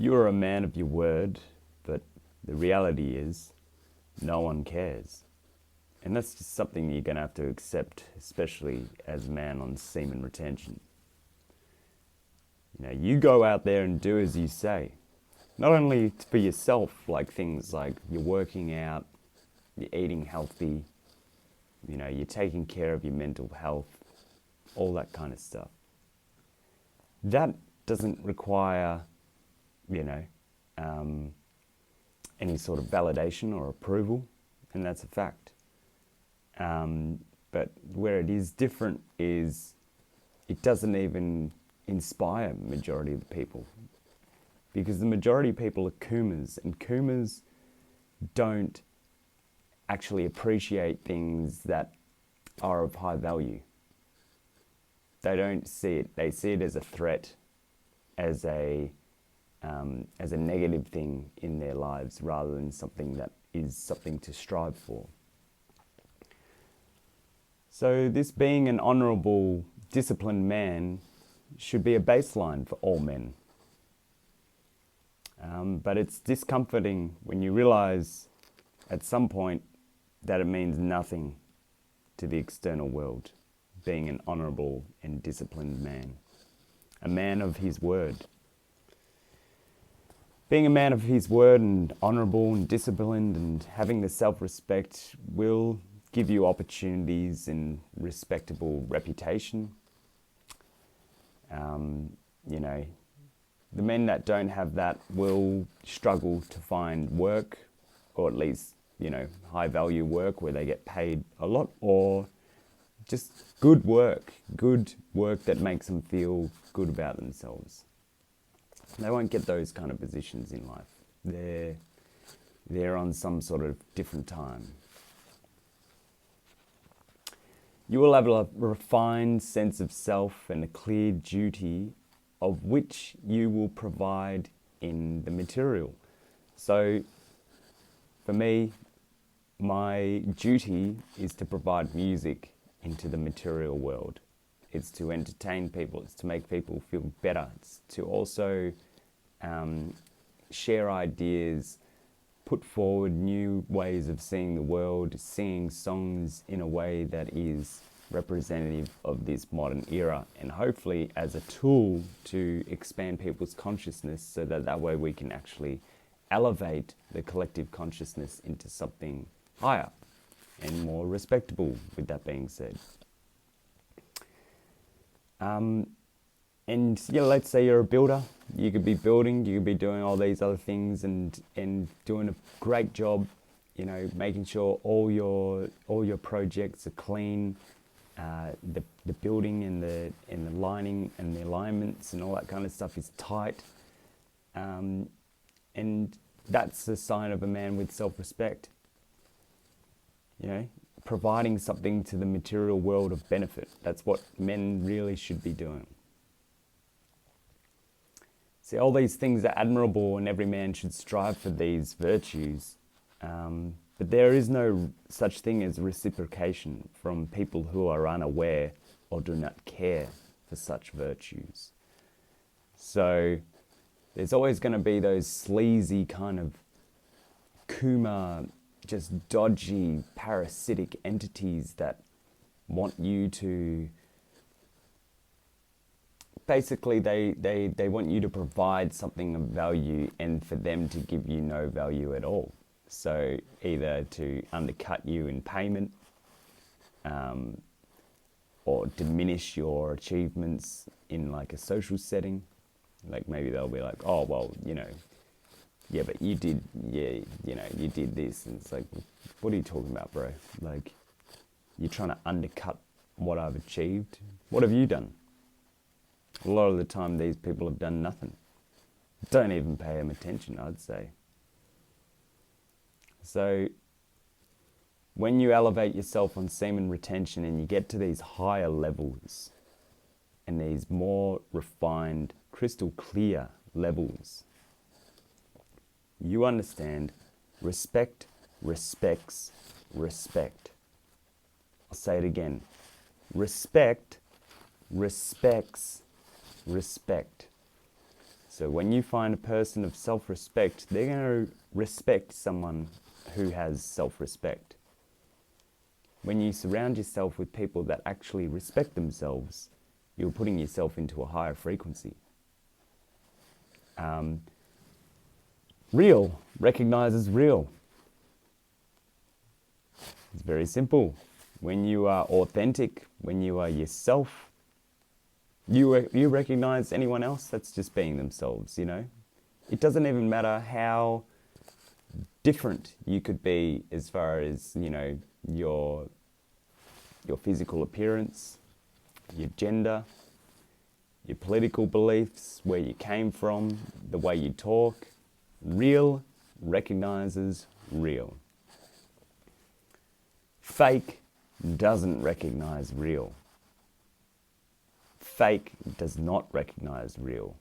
You're a man of your word, but the reality is no one cares. And that's just something you're going to have to accept, especially as a man on semen retention. You know, you go out there and do as you say. Not only for yourself, like things like you're working out, you're eating healthy, you know, you're taking care of your mental health, all that kind of stuff. That doesn't require, you know, any sort of validation or approval, and that's a fact. But where it is different is it doesn't even inspire the majority of the people, because the majority of people are Coomers, and Coomers don't actually appreciate things that are of high value. They don't see it. They see it as a threat, as a negative thing in their lives, rather than something that is something to strive for. So this being an honourable, disciplined man should be a baseline for all men. But it's discomforting when you realise at some point that it means nothing to the external world, being an honourable and disciplined man, a man of his word. Being a man of his word and honourable and disciplined and having the self-respect will give you opportunities and respectable reputation. You know, the men that don't have that will struggle to find work, or at least, you know, high value work where they get paid a lot, or just good work that makes them feel good about themselves. They won't get those kind of positions in life. They're on some sort of different time. You will have a refined sense of self and a clear duty of which you will provide in the material. So for me, my duty is to provide music into the material world. It's to entertain people, it's to make people feel better, it's to also share ideas, put forward new ways of seeing the world, singing songs in a way that is representative of this modern era, and hopefully as a tool to expand people's consciousness so that way we can actually elevate the collective consciousness into something higher and more respectable, with that being said. And yeah, let's say you're a builder. You could be building, you could be doing all these other things and doing a great job, you know, making sure all your projects are clean, the building and the lining and the alignments and all that kind of stuff is tight. And that's a sign of a man with self-respect. You know, providing something to the material world of benefit. That's what men really should be doing. See, all these things are admirable and every man should strive for these virtues. But there is no such thing as reciprocation from people who are unaware or do not care for such virtues. So there's always going to be those sleazy kind of Kuma, just dodgy, parasitic entities that want you to... Basically, they want you to provide something of value and for them to give you no value at all. So either to undercut you in payment, or diminish your achievements in like a social setting. Like maybe they'll be like, oh, well, you know, yeah, but you did this. And it's like, what are you talking about, bro? Like, you're trying to undercut what I've achieved. What have you done? A lot of the time, these people have done nothing. Don't even pay them attention, I'd say. So when you elevate yourself on semen retention and you get to these higher levels and these more refined, crystal clear levels, you understand respect respects respect. I'll say it again. Respect respects respect. So So when you find a person of self-respect, they're going to respect someone who has self-respect. When you surround yourself with people that actually respect themselves, you're putting yourself into a higher frequency. Real recognizes real. It's very simple. When you are authentic, when you are yourself, you recognize anyone else that's just being themselves, you know? It doesn't even matter how different you could be as far as, you know, your physical appearance, your gender, your political beliefs, where you came from, the way you talk. Real recognizes real. Fake doesn't recognize real. Fake does not recognize real.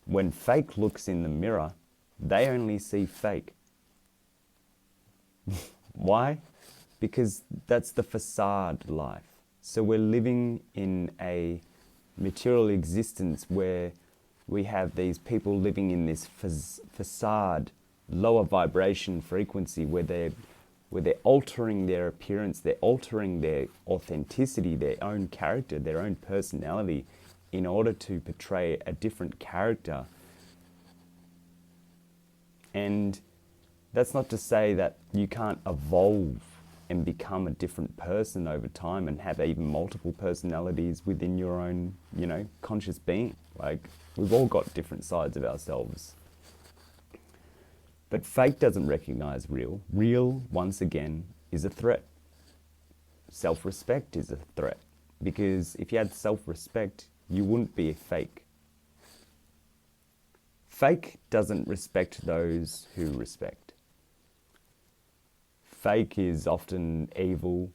When fake looks in the mirror, they only see fake. Why? Because that's the facade life. So we're living in a material existence where we have these people living in this facade, lower vibration frequency where they're altering their appearance, they're altering their authenticity, their own character, their own personality in order to portray a different character. And that's not to say that you can't evolve and become a different person over time and have even multiple personalities within your own, you know, conscious being. Like, we've all got different sides of ourselves. But fake doesn't recognize real. Real, once again, is a threat. Self-respect is a threat. Because if you had self-respect, you wouldn't be a fake. Fake doesn't respect those who respect. Fake is often evil,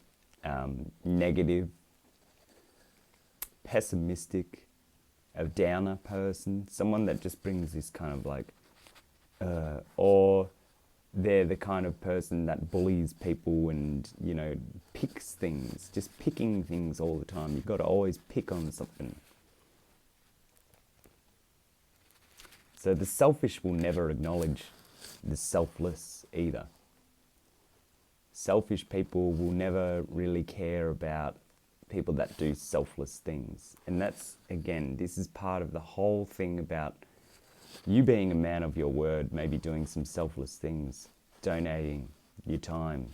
negative, pessimistic, a downer person, someone that just brings this kind of like, or they're the kind of person that bullies people and, you know, picks things, just picking things all the time. You've got to always pick on something. So the selfish will never acknowledge the selfless either. Selfish people will never really care about people that do selfless things. And that's, again, this is part of the whole thing about you being a man of your word, maybe doing some selfless things, donating your time,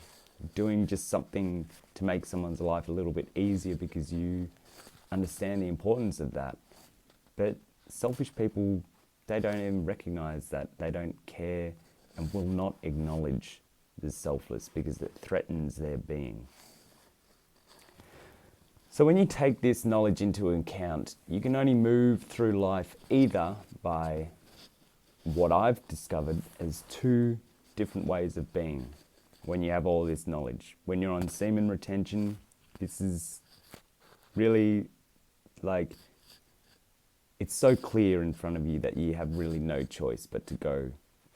doing just something to make someone's life a little bit easier because you understand the importance of that. But selfish people, they don't even recognize that. They don't care and will not acknowledge the selfless because it threatens their being. So when you take this knowledge into account, you can only move through life either by what I've discovered as two different ways of being when you have all this knowledge. When you're on semen retention, this is really like, it's so clear in front of you that you have really no choice but to go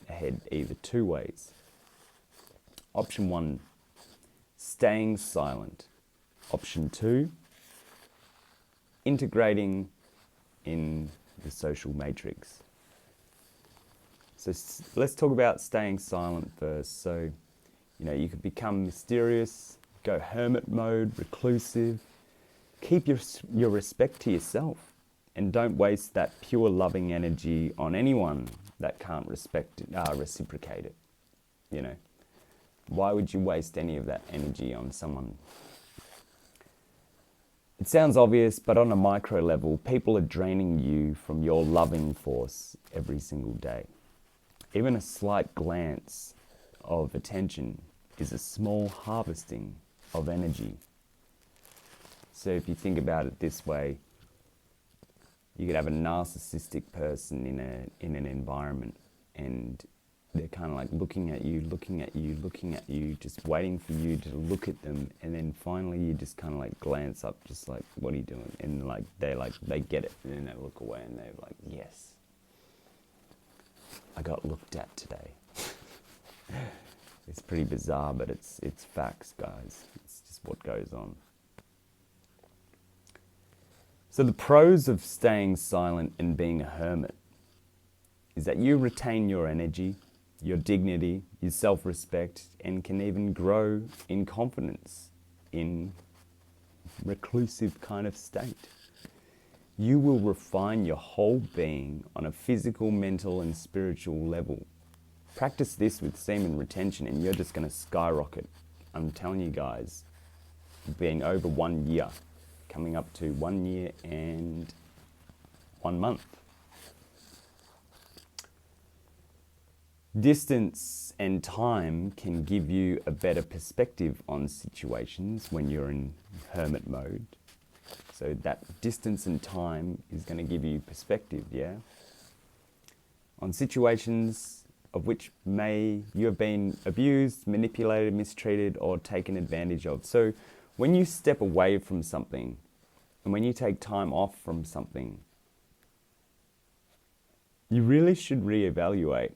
ahead either two ways. Option 1, staying silent. Option 2, integrating in the social matrix. So let's talk about staying silent first. So, you know, you could become mysterious, go hermit mode, reclusive. Keep your respect to yourself and don't waste that pure loving energy on anyone that can't reciprocate it, you know. Why would you waste any of that energy on someone? It sounds obvious, but on a micro level, people are draining you from your loving force every single day. Even a slight glance of attention is a small harvesting of energy. So if you think about it this way, you could have a narcissistic person in an environment and they're kind of like looking at you, just waiting for you to look at them. And then finally you just kind of like glance up, just like, what are you doing? And they get it. And then they look away and they're like, yes, I got looked at today. It's pretty bizarre, but it's facts, guys. It's just what goes on. So the pros of staying silent and being a hermit is that you retain your energy, your dignity, your self-respect, and can even grow in confidence in reclusive kind of state. You will refine your whole being on a physical, mental, and spiritual level. Practice this with semen retention and you're just going to skyrocket. I'm telling you guys, being over 1 year, coming up to 1 year and 1 month. Distance and time can give you a better perspective on situations when you're in hermit mode. So that distance and time is going to give you perspective, yeah? On situations of which you have been abused, manipulated, mistreated, or taken advantage of. So when you step away from something, and when you take time off from something, you really should reevaluate.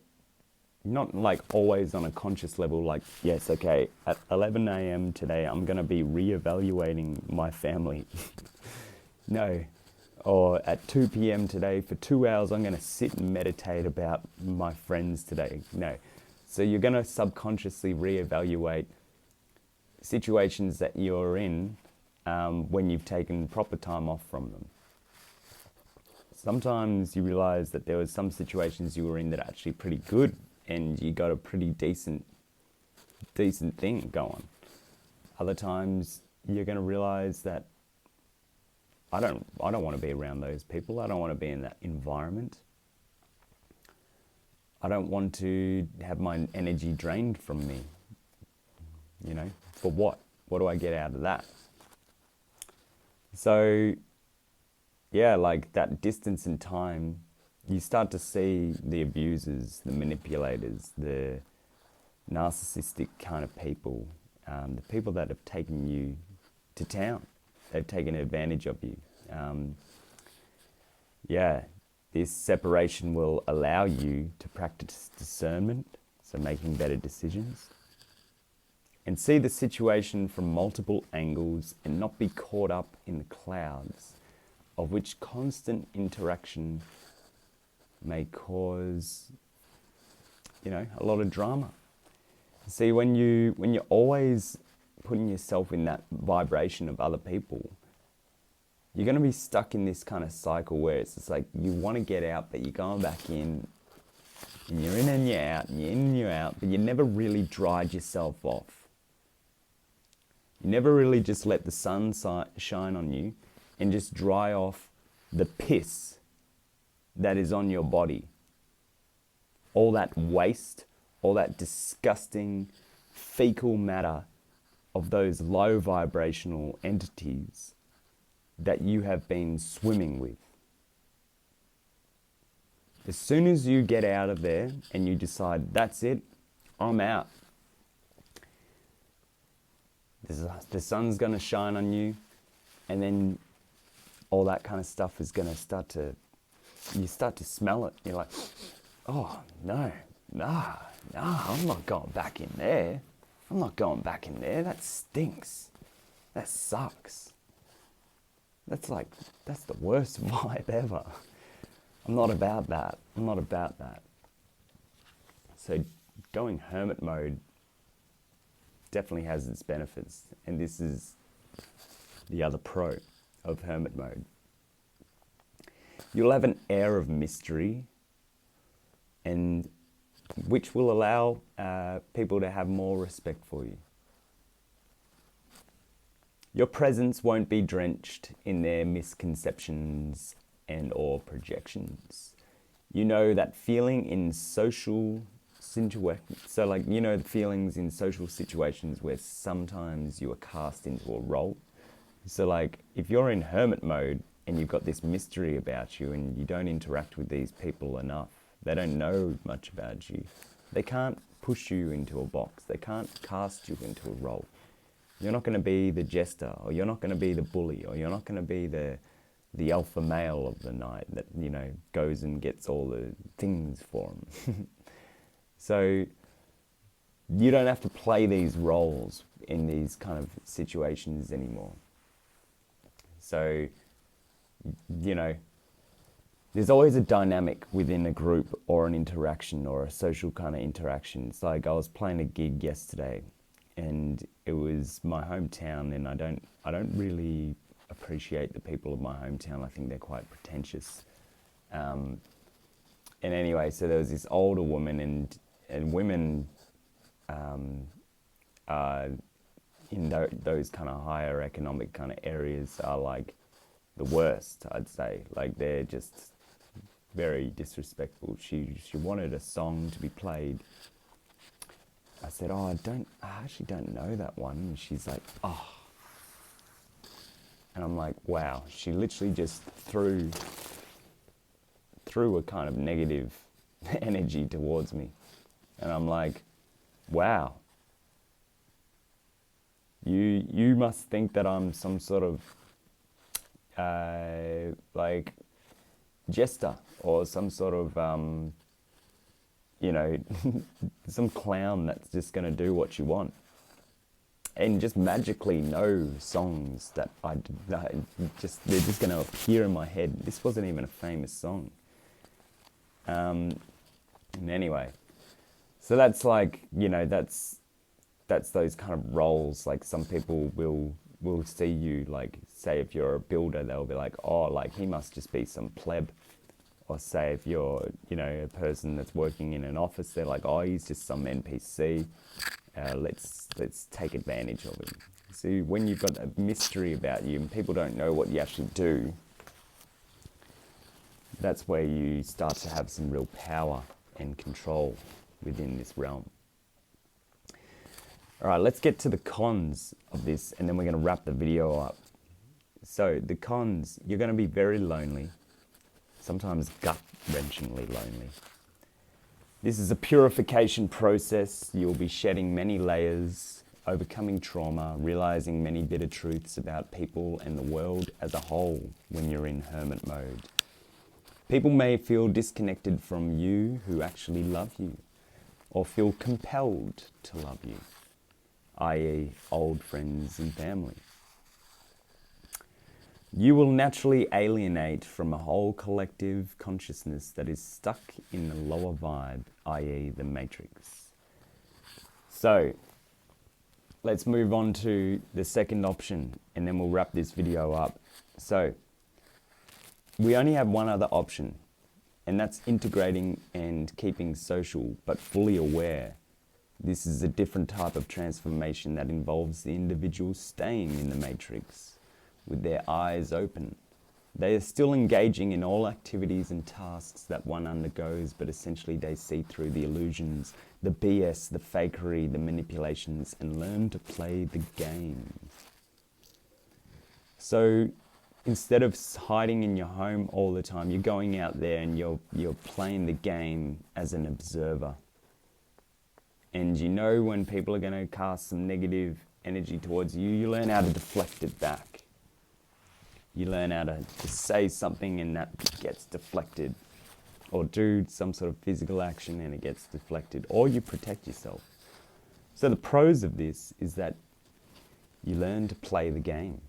Not like always on a conscious level, like, yes, okay, at 11 a.m. today, I'm going to be reevaluating my family. No. Or at 2 p.m. today, for 2 hours, I'm going to sit and meditate about my friends today. No. So you're going to subconsciously reevaluate situations that you're in when you've taken proper time off from them. Sometimes you realize that there was some situations you were in that are actually pretty good and you got a pretty decent thing going. Other times you're going to realize that I don't want to be around those people. I don't want to be in that environment. I don't want to have my energy drained from me. You know, for what? What do I get out of that? So, yeah, like that distance in time, you start to see the abusers, the manipulators, the narcissistic kind of people, the people that have taken you to town. They've taken advantage of you. This separation will allow you to practice discernment, so making better decisions, and see the situation from multiple angles and not be caught up in the clouds of which constant interaction may cause, a lot of drama. See, when you're always putting yourself in that vibration of other people, you're going to be stuck in this kind of cycle where it's just like you want to get out, but you're going back in, and you're in and you're out, and you're in and you're out, but you never really dried yourself off. You never really just let the sun shine on you and just dry off the piss that is on your body. All that waste, all that disgusting fecal matter of those low vibrational entities that you have been swimming with. As soon as you get out of there and you decide, that's it, I'm out. The sun's going to shine on you, and then all that kind of stuff is going to you start to smell it. You're like, oh, no, I'm not going back in there. I'm not going back in there. That stinks. That sucks. That's the worst vibe ever. I'm not about that. So going hermit mode definitely has its benefits. And this is the other pro of hermit mode. You'll have an air of mystery, and which will allow people to have more respect for you. Your presence won't be drenched in their misconceptions and or projections. You know that feeling in social situations. So the feelings in social situations where sometimes you are cast into a role. So if you're in hermit mode and you've got this mystery about you and you don't interact with these people enough, they don't know much about you, they can't push you into a box, they can't cast you into a role. You're not going to be the jester, or you're not going to be the bully, or you're not going to be the alpha male of the night that, goes and gets all the things for them. So you don't have to play these roles in these kind of situations anymore. So, there's always a dynamic within a group or an interaction or a social kind of interaction. It's like I was playing a gig yesterday, and it was my hometown, and I don't really appreciate the people of my hometown. I think they're quite pretentious. And anyway, so there was this older woman, and women in those kind of higher economic kind of areas are like the worst, I'd say. Like, they're just very disrespectful. She wanted a song to be played. I said, I actually don't know that one. And she's like, oh. And I'm like, wow. She literally just threw a kind of negative energy towards me. And I'm like, wow. You must think that I'm some sort of like jester or some sort of some clown that's just going to do what you want and just magically know songs that they're just going to appear in my head. This wasn't even a famous song. And anyway, so that's like, that's those kind of roles. Like, some people will see you, like, say if you're a builder, they'll be like, oh, like, he must just be some pleb. Or say if you're, a person that's working in an office, they're like, oh, he's just some NPC. Let's take advantage of him. So when you've got a mystery about you and people don't know what you actually do, that's where you start to have some real power and control within this realm. All right, let's get to the cons of this, and then we're going to wrap the video up. So the cons, you're going to be very lonely, sometimes gut-wrenchingly lonely. This is a purification process. You'll be shedding many layers, overcoming trauma, realizing many bitter truths about people and the world as a whole when you're in hermit mode. People may feel disconnected from you who actually love you, or feel compelled to love you, i.e. old friends and family. You will naturally alienate from a whole collective consciousness that is stuck in the lower vibe, i.e. the matrix. So, let's move on to the second option, and then we'll wrap this video up. So, we only have one other option, and that's integrating and keeping social, but fully aware. This is a different type of transformation that involves the individual staying in the matrix with their eyes open. They are still engaging in all activities and tasks that one undergoes, but essentially they see through the illusions, the BS, the fakery, the manipulations, and learn to play the game. So instead of hiding in your home all the time, you're going out there and you're playing the game as an observer. And when people are going to cast some negative energy towards you, you learn how to deflect it back. You learn how to say something and that gets deflected. Or do some sort of physical action and it gets deflected. Or you protect yourself. So the pros of this is that you learn to play the game.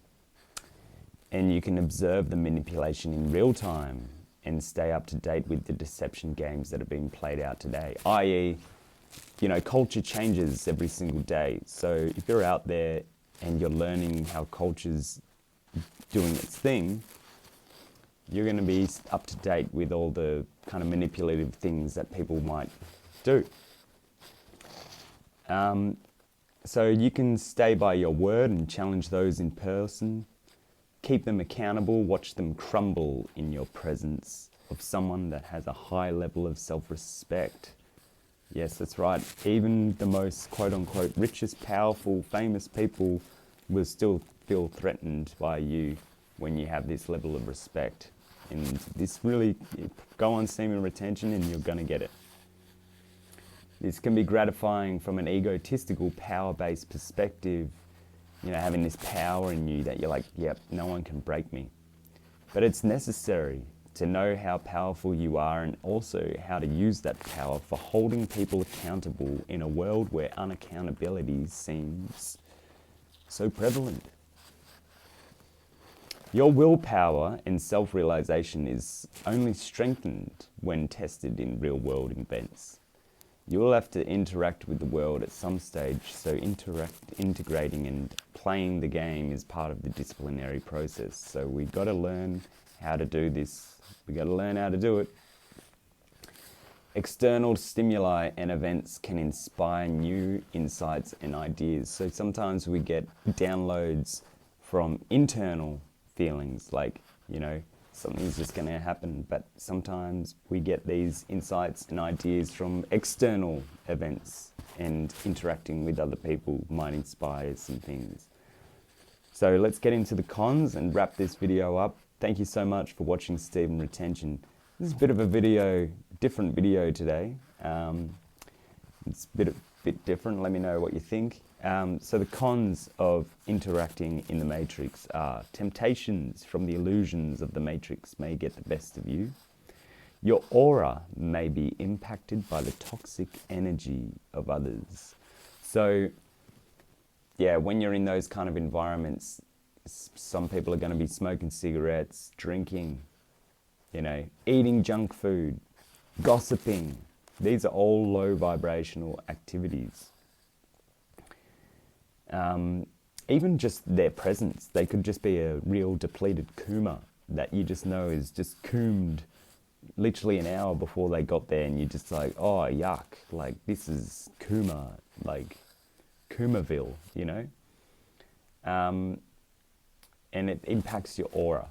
And you can observe the manipulation in real time and stay up to date with the deception games that are being played out today. i.e., culture changes every single day. So if you're out there and you're learning how culture's doing its thing, you're going to be up to date with all the kind of manipulative things that people might do. So you can stay by your word and challenge those in person. Keep them accountable, watch them crumble in your presence of someone that has a high level of self-respect. Yes, that's right. Even the most quote-unquote richest, powerful, famous people will still feel threatened by you when you have this level of respect. And this really, go on Semen Retention and you're going to get it. This can be gratifying from an egotistical, power-based perspective, having this power in you that you're like, yep, no one can break me. But it's necessary to know how powerful you are and also how to use that power for holding people accountable in a world where unaccountability seems so prevalent. Your willpower and self-realization is only strengthened when tested in real-world events. You will have to interact with the world at some stage, so integrating and playing the game is part of the disciplinary process. So we've got to learn how to do this. We've got to learn how to do it. External stimuli and events can inspire new insights and ideas. So sometimes we get downloads from internal feelings, like, you know, something's just going to happen. But sometimes we get these insights and ideas from external events, and interacting with other people might inspire some things. So let's get into the cons and wrap this video up. Thank you so much for watching Semen Retention. This is a bit of a different video today. It's a bit different. Let me know what you think. So the cons of interacting in the matrix are: temptations from the illusions of the matrix may get the best of you. Your aura may be impacted by the toxic energy of others. So yeah, when you're in those kind of environments, some people are going to be smoking cigarettes, drinking, you know, eating junk food, gossiping. These are all low vibrational activities. Even just their presence, they could just be a real depleted kuma that you just know is just coomed literally an hour before they got there, and you're just like, oh yuck, like this is kuma, like Kumaville, you know. And it impacts your aura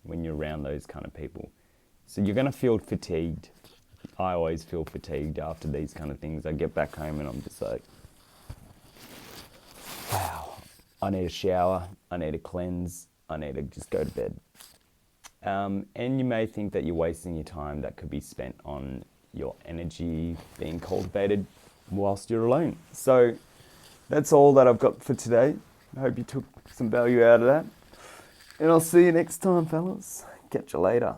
when you're around those kind of people. So you're going to feel fatigued. I always feel fatigued after these kind of things. I get back home and I'm just like, wow, I need a shower, I need a cleanse, I need to just go to bed. And you may think that you're wasting your time that could be spent on your energy being cultivated whilst you're alone. So that's all that I've got for today. I hope you took some value out of that. And I'll see you next time, fellas. Catch you later.